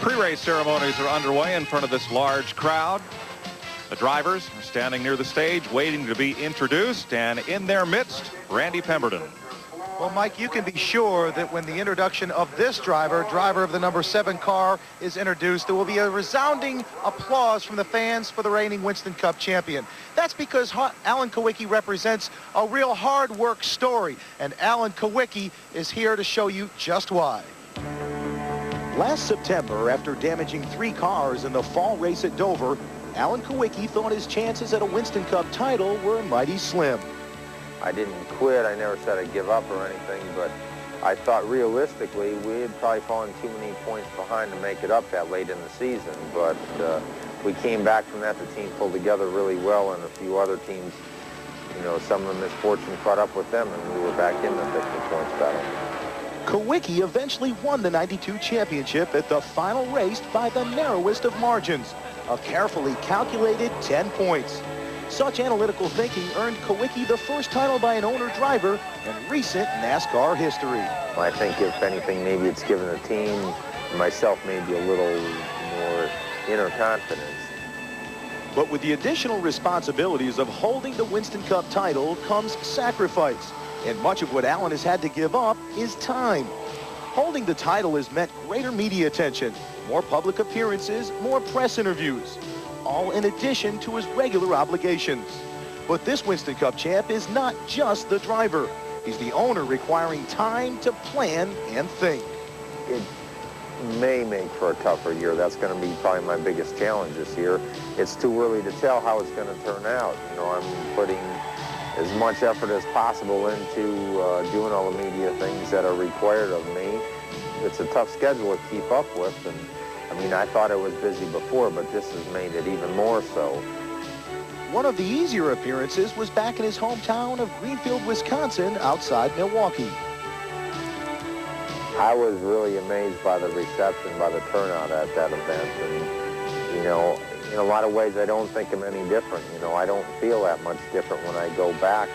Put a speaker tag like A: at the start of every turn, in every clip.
A: Pre-race ceremonies are underway in front of this large crowd. The drivers are standing near the stage waiting to be introduced, and in their midst, Randy Pemberton.
B: Well, Mike, you can be sure that when the introduction of this driver of the number 7 car, is introduced, there will be a resounding applause from the fans for the reigning Winston Cup champion. That's because Alan Kulwicki represents a real hard work story, and Alan Kulwicki is here to show you just why. Last September, after damaging 3 cars in the fall race at Dover, Alan Kulwicki thought his chances at a Winston Cup title were mighty slim.
C: I didn't quit. I never said I'd give up or anything, but I thought realistically we had probably fallen too many points behind to make it up that late in the season. But we came back from that. The team pulled together really well, and a few other teams, you know, some of the misfortune caught up with them, and we were back in the thick of the points battle.
B: Kulwicki eventually won the '92 championship at the final race by the narrowest of margins, a carefully calculated 10 points. Such analytical thinking earned Kulwicki the first title by an owner-driver in recent NASCAR history.
C: I think, if anything, maybe it's given the team and myself maybe a little more inner confidence.
B: But with the additional responsibilities of holding the Winston Cup title comes sacrifice. And much of what Alan has had to give up is time. Holding the title has meant greater media attention, more public appearances, more press interviews, all in addition to his regular obligations. But this Winston Cup champ is not just the driver. He's the owner, requiring time to plan and think.
C: It may make for a tougher year. That's going to be probably my biggest challenge this year. It's too early to tell how it's going to turn out. You know, I'm putting as much effort as possible into doing all the media things that are required of me. It's a tough schedule to keep up with, and I mean, I thought I was busy before, but this has made it even more so.
B: One of the easier appearances was back in his hometown of Greenfield, Wisconsin, outside Milwaukee.
C: I was really amazed by the reception, by the turnout at that event, and, you know, in a lot of ways, I don't think I'm any different. You know, I don't feel that much different when I go back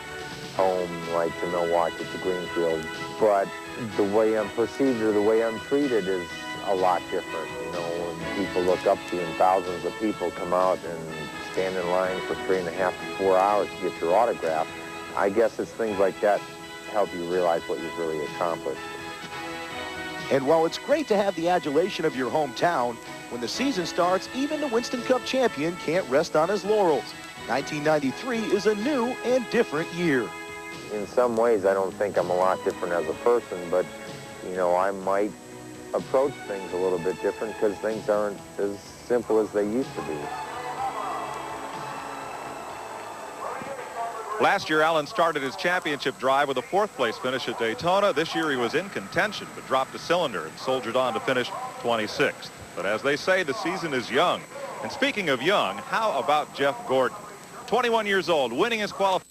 C: home, like to Milwaukee, to Greenfield. But the way I'm perceived or the way I'm treated is a lot different. You know, when people look up to you and thousands of people come out and stand in line for 3.5 to 4 hours to get your autograph, I guess it's things like that help you realize what you've really accomplished.
B: And while it's great to have the adulation of your hometown, when the season starts, even the Winston Cup champion can't rest on his laurels. 1993 is a new and different year.
C: In some ways, I don't think I'm a lot different as a person, but, you know, I might approach things a little bit different because things aren't as simple as they used to be.
A: Last year, Alan started his championship drive with a 4th place finish at Daytona. This year, he was in contention, but dropped a cylinder and soldiered on to finish 26th. But as they say, the season is young. And speaking of young, how about Jeff Gordon? 21 years old, winning his qualification.